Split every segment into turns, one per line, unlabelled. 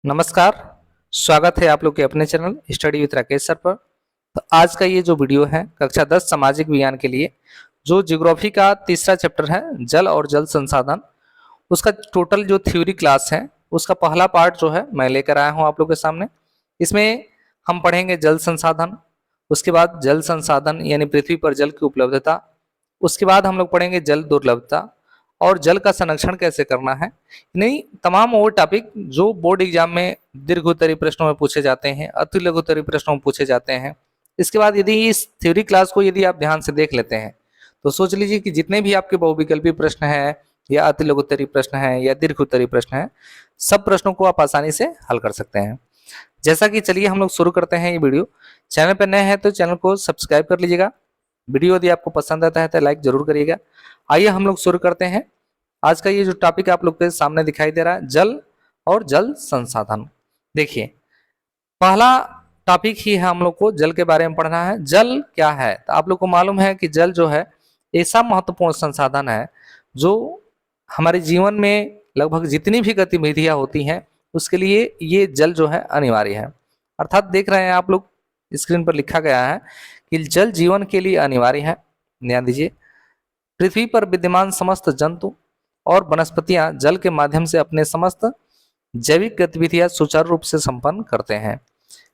नमस्कार। स्वागत है आप लोग के अपने channel study with Rakesh sir पर। तो आज का ये जो वीडियो है कक्षा 10 सामाजिक विज्ञान के लिए जो ज्योग्राफी का तीसरा चैप्टर है जल और जल संसाधन, उसका टोटल जो थ्योरी क्लास है उसका पहला पार्ट जो है मैं लेकर आया हूँ आप लोग के सामने। इसमें हम पढ़ेंगे जल संसाधन, उसके बाद जल संसाधन यानी पृथ्वी पर जल की उपलब्धता, उसके बाद हम लोग पढ़ेंगे जल दुर्लभता और जल का संरक्षण कैसे करना है। नहीं, तमाम वो टॉपिक जो बोर्ड एग्जाम में दीर्घ उत्तरीय प्रश्नों में पूछे जाते हैं, अति लघु उत्तरीय प्रश्नों में पूछे जाते हैं। इसके बाद यदि इस थ्योरी क्लास को यदि आप ध्यान से देख लेते हैं तो सोच लीजिए कि जितने भी आपके बहुविकल्पी प्रश्न हैं या अति लघु उत्तरीय प्रश्न हैं या दीर्घ उत्तरीय प्रश्न हैं, सब प्रश्नों को आप आसानी से हल कर सकते हैं। जैसा कि चलिए हम लोग शुरू करते हैं ये वीडियो। चैनल पर नए हैं तो चैनल को सब्सक्राइब कर लीजिएगा। वीडियो यदि आपको पसंद आता है तो लाइक जरूर करिएगा। आइए हम लोग शुरू करते हैं। आज का ये जो टॉपिक आप लोग के सामने दिखाई दे रहा है जल और जल संसाधन। देखिए, पहला टॉपिक ही है हम लोग को जल के बारे में पढ़ना है। जल क्या है तो आप लोग को मालूम है कि जल जो है ऐसा महत्वपूर्ण संसाधन है जो हमारे जीवन में लगभग जितनी भी गतिविधियां होती हैं उसके लिए ये जल जो है अनिवार्य है। अर्थात देख रहे हैं आप लोग स्क्रीन पर लिखा गया है कि जल जीवन के लिए अनिवार्य है। ध्यान दीजिए, पृथ्वी पर विद्यमान समस्त जंतु और वनस्पतियां जल के माध्यम से अपने समस्त जैविक गतिविधियां सुचारू रूप से संपन्न करते हैं।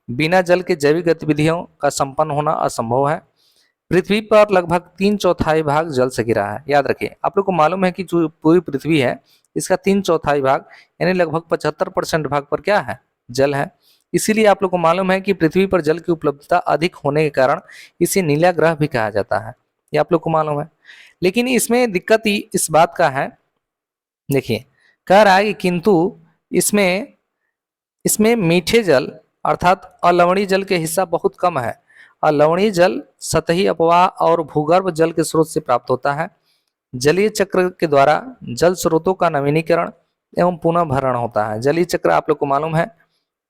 बिना जल के जैविक गतिविधियों का संपन्न होना असंभव है। पृथ्वी पर लगभग 3/4 भाग जल से घिरा है। याद रखिए, आप लोग को मालूम है कि जो पूरी पृथ्वी है इसका 3/4 भाग यानी लगभग 75% भाग पर क्या है, जल है। इसीलिए आप लोग को मालूम है कि पृथ्वी पर जल की उपलब्धता अधिक होने के कारण इसे नीला ग्रह भी कहा जाता है। ये आप लोग को मालूम है। लेकिन इसमें दिक्कत ही इस बात का है, देखिए कह रहा है कि किंतु इसमें इसमें मीठे जल अर्थात अलवणीय जल के हिस्सा बहुत कम है। अलवणीय जल सतही अपवाह और भूगर्भ जल के स्रोत से प्राप्त होता है। जलीय चक्र के द्वारा जल स्रोतों का नवीनीकरण एवं पुनः भरण होता है। जलीय चक्र आप लोग को मालूम है,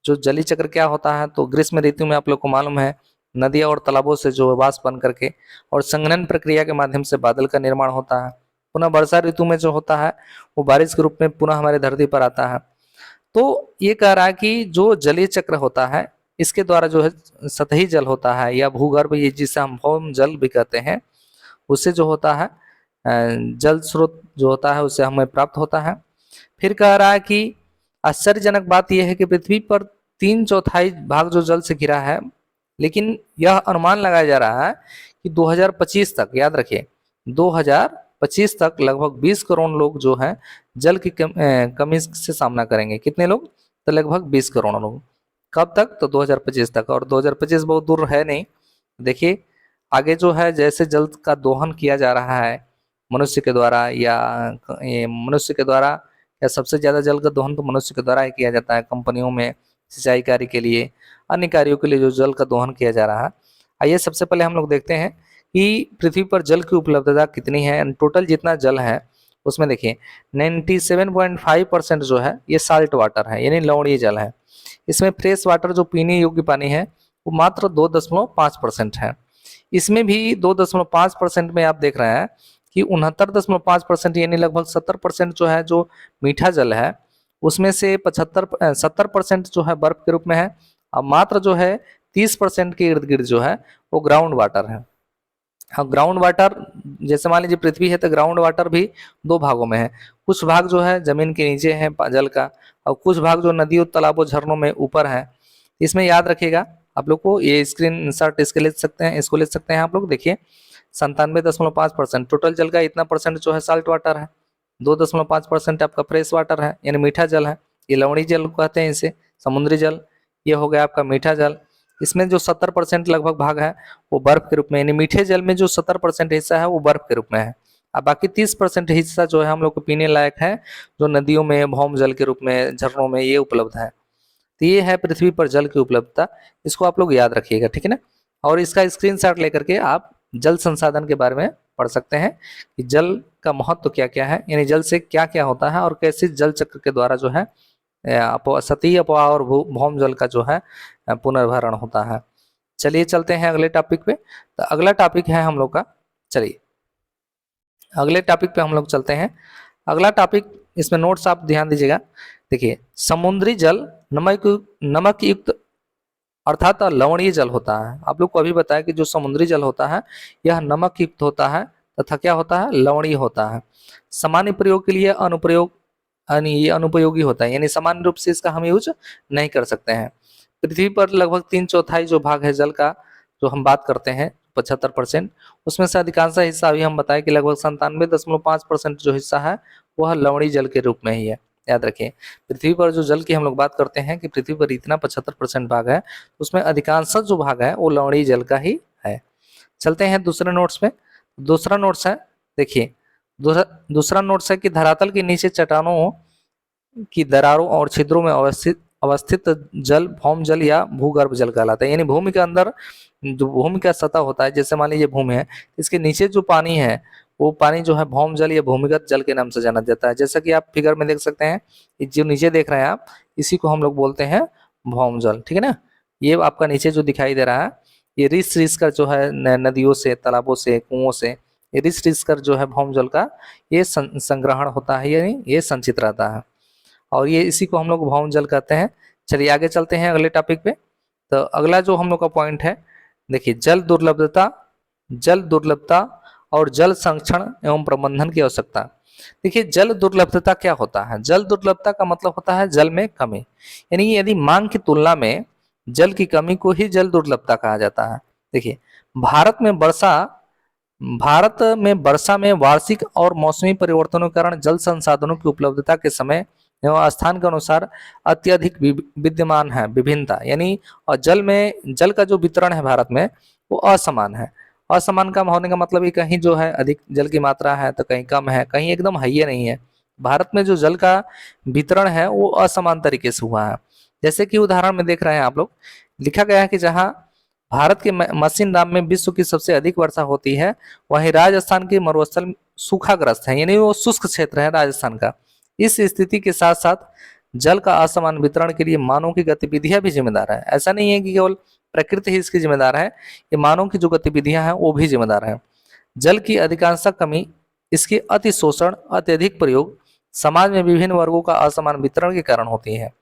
जो जलीय चक्र क्या होता है तो ग्रीष्म ऋतु में आप लोग को मालूम है नदियां और तालाबों से जो वाष्प बन करके और संघनन प्रक्रिया के माध्यम से बादल का निर्माण होता है। पुनः वर्षा ऋतु में जो होता है वो बारिश के रूप में पुनः हमारे धरती पर आता है। तो ये कह रहा है कि जो जलीय चक्र होता है इसके द्वारा जो है सतही जल होता है या भूगर्भ, ये जिसे हम भौम जल भी कहते हैं, उससे जो होता है जल स्रोत जो होता है उससे हमें प्राप्त होता है। फिर कह रहा है कि आश्चर्यजनक बात यह है कि पृथ्वी पर 3/4 भाग जो जल से घिरा है, लेकिन यह अनुमान लगाया जा रहा है कि 2025 तक, याद रखिए 2025 तक लगभग 20 करोड़ लोग जो है जल की कमी से सामना करेंगे। कितने लोग तो लगभग 20 करोड़ लोग। कब तक तो 2025 तक। और 2025 बहुत दूर है नहीं। देखिए आगे जो है जैसे जल का दोहन किया जा रहा है मनुष्य के द्वारा या मनुष्य के द्वारा, या सबसे ज्यादा जल का दोहन तो मनुष्य के द्वारा ही किया जाता है। कंपनियों में सिंचाई कार्य के लिए, अन्य कार्यों के लिए जो जल का दोहन किया जा रहा है। आइए सबसे पहले हम लोग देखते हैं कि पृथ्वी पर जल की उपलब्धता कितनी है। टोटल जितना जल है उसमें देखिए 97.5% जो है ये साल्ट वाटर है यानी लवणीय जल है। इसमें फ्रेश वाटर जो पीने योग्य पानी है वो मात्र 2.5% है। इसमें भी 2.5% में आप देख रहे हैं कि 69.5% यानी लगभग 70% जो है जो मीठा जल है, उसमें से 70% जो है बर्फ के रूप में है। और मात्र जो है 30% के इर्द गिर्द जो है वो ग्राउंड वाटर है। हाँ, ग्राउंड वाटर जैसे मान लीजिए पृथ्वी है तो ग्राउंड वाटर भी दो भागों में है। कुछ भाग जो है जमीन के नीचे है जल का, और कुछ भाग जो नदियों तालाबों झरनों में ऊपर है। इसमें याद रखिएगा आप लोग को, ये स्क्रीन इंसर्ट इसके ले सकते हैं, इसको ले सकते हैं आप लोग। देखिए 97.5% टोटल जल का इतना परसेंट जो है साल्ट वाटर है, 2.5% आपका फ्रेश वाटर है यानी मीठा जल है। ये लवणीय जल कहते हैं इसे, समुद्री जल। ये हो गया आपका मीठा जल। इसमें जो 70% लगभग भाग है वो बर्फ के रूप में, यानी मीठे जल में जो 70% हिस्सा है वो बर्फ के रूप में है। अब बाकी 30% हिस्सा जो है हम लोग को पीने लायक है, जो नदियों में भौम जल के रूप में झरनों में ये उपलब्ध है। तो ये है पृथ्वी पर जल की उपलब्धता। इसको आप लोग याद रखिएगा, ठीक है ना। और इसका स्क्रीनशॉट लेकर के आप जल संसाधन के बारे में पढ़ सकते हैं कि जल का महत्व क्या क्या है, यानी जल से क्या क्या होता है और कैसे जल चक्र के द्वारा जो है सतही अपवाह और भौम जल का जो है पुनर्भरण होता है। चलिए चलते हैं अगले टॉपिक पे। तो अगला टॉपिक है हम लोग का, चलिए अगले टॉपिक पे हम लोग चलते हैं। अगला टॉपिक, इसमें नोट्स आप ध्यान दीजिएगा। देखिए समुद्री जल नमक युक्त अर्थात लवणीय जल होता है। आप लोग को अभी बताया कि जो समुद्री जल होता है यह नमक युक्त होता है तथा क्या होता है, लवणीय होता है। सामान्य प्रयोग के लिए ये अनुपयोगी होता है, यानी सामान्य रूप से इसका हम यूज नहीं कर सकते हैं। पृथ्वी पर लगभग 3/4 जो भाग है जल का, जो हम बात करते हैं 75%, उसमें से अधिकांश हिस्सा अभी हम बताएं कि लगभग 97.5% जो हिस्सा है वह लवणीय जल के रूप में ही है। याद रखें, पृथ्वी पर जो जल की हम लोग बात करते हैं कि पृथ्वी पर इतना 75% भाग है, उसमें अधिकांश जो भाग है वो लवणीय जल का ही है। चलते हैं दूसरे नोट्स में। दूसरा नोट्स है, देखिए दूसरा नोट्स है कि धरातल के नीचे चट्टानों की दरारों और छिद्रों में अवस्थित जल भौम जल या भूगर्भ जल कहलाता है। यानी भूमि के अंदर जो भूमि का सतह होता है, जैसे मान लीजिए भूमि है, इसके नीचे जो पानी है वो पानी जो है भौम जल या भूमिगत जल के नाम से जाना जाता है। जैसा कि आप फिगर में देख सकते हैं, जो नीचे देख रहे हैं आप, इसी को हम लोग बोलते हैं भौम जल। ठीक है ना, ये आपका नीचे जो दिखाई दे रहा है ये रिस रिस कर जो है नदियों से, तालाबों से, कुओं से ये रिस रिस कर जो है भौम जल का ये संग्रहण होता है, यानी ये संचित रहता है, और ये इसी को हम लोग भौम जल कहते हैं। चलिए आगे चलते हैं अगले टॉपिक पे। तो अगला जो हम लोग का पॉइंट है, देखिए जल दुर्लभता और जल संरक्षण एवं प्रबंधन की आवश्यकता। देखिए जल दुर्लभता क्या होता है? जल दुर्लभता का मतलब होता है जल में कमी, यानी यदि मांग की तुलना में जल की कमी को ही जल दुर्लभता कहा जाता है। देखिए भारत में वर्षा में वार्षिक और मौसमी परिवर्तनों के कारण जल संसाधनों की उपलब्धता के समय एवं स्थान के अनुसार अत्यधिक विद्यमान है विभिन्नता, यानी और जल का जो वितरण है भारत में वो असमान है। असमान का होने का मतलब ये कहीं जो है अधिक जल की मात्रा है तो कहीं कम है, कहीं एकदम है ही नहीं है। भारत में जो जल का वितरण है वो असमान तरीके से हुआ है। जैसे कि उदाहरण में देख रहे हैं आप लोग, लिखा गया है कि जहाँ भारत के मशीन नाम में विश्व की सबसे अधिक वर्षा होती है, वहीं राजस्थान के मरुस्थल सूखाग्रस्त है, यानी वो शुष्क क्षेत्र है राजस्थान का। इस स्थिति के साथ साथ जल का असमान वितरण के लिए मानव की गतिविधियां भी जिम्मेदार है। ऐसा नहीं है कि केवल प्रकृति ही इसकी जिम्मेदार है, ये मानव की जो गतिविधियां हैं वो भी जिम्मेदार है। जल की अधिकांशता कमी, इसके अति शोषण, अत्यधिक प्रयोग, समाज में विभिन्न वर्गों का असमान वितरण के कारण होती है।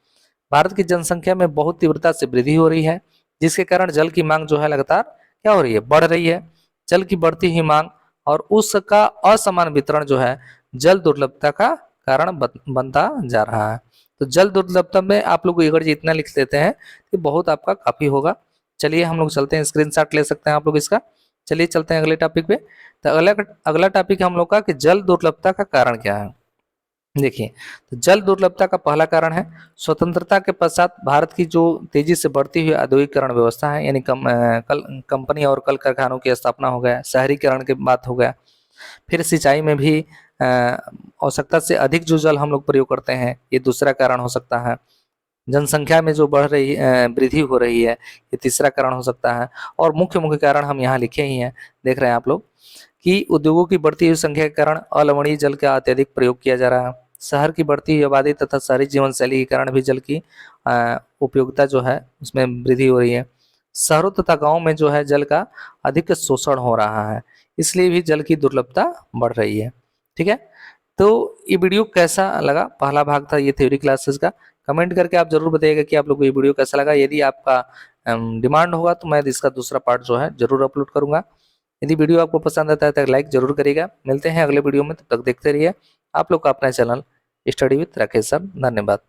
भारत की जनसंख्या में बहुत तीव्रता से वृद्धि हो रही है, जिसके कारण जल की मांग जो है लगातार क्या हो रही है, बढ़ रही है। जल की बढ़ती हुई मांग और उसका असमान वितरण जो है जल दुर्लभता का कारण बनता जा रहा है। तो जल दुर्लभता में आप लोग अगर जितना लिख लेते हैं तो बहुत आपका काफी होगा। चलिए हम लोग चलते हैं, स्क्रीनशॉट ले सकते हैं आप लोग इसका। चलिए चलते हैं अगले टॉपिक पे। तो अगला टॉपिक हम लोग का कि जल दुर्लभता का कारण क्या है। देखिए तो जल दुर्लभता का पहला कारण है स्वतंत्रता के पश्चात भारत की जो तेजी से बढ़ती हुई औद्योगिकरण व्यवस्था है, यानी कंपनी और कल कारखानों की स्थापना हो गया, शहरीकरण की बात हो गया। फिर सिंचाई में भी आवश्यकता से अधिक जो जल हम लोग प्रयोग करते हैं, ये दूसरा कारण हो सकता है। जनसंख्या में जो बढ़ रही वृद्धि हो रही है, ये तीसरा कारण हो सकता है। और मुख्य मुख्य कारण हम यहाँ लिखे ही हैं, देख रहे हैं आप लोग कि उद्योगों की बढ़ती हुई संख्या के कारण अलवणीय जल का अत्यधिक प्रयोग किया जा रहा है। शहर की बढ़ती हुई आबादी तथा शहरी जीवन शैली के कारण भी जल की उपयोगिता जो है उसमें वृद्धि हो रही है। शहरों तथा गाँव में जो है जल का अधिक शोषण हो रहा है, इसलिए भी जल की दुर्लभता बढ़ रही है। ठीक है, तो ये वीडियो कैसा लगा? पहला भाग था ये थ्योरी क्लासेस का। कमेंट करके आप जरूर बताइएगा कि आप लोग को ये वीडियो कैसा लगा। यदि आपका डिमांड होगा तो मैं इसका दूसरा पार्ट जो है जरूर अपलोड करूंगा। यदि वीडियो आपको पसंद आता है तो लाइक जरूर करिएगा। मिलते हैं अगले वीडियो में, तब तक देखते रहिए आप लोग का अपना channel study with Rakesh sir. धन्यवाद।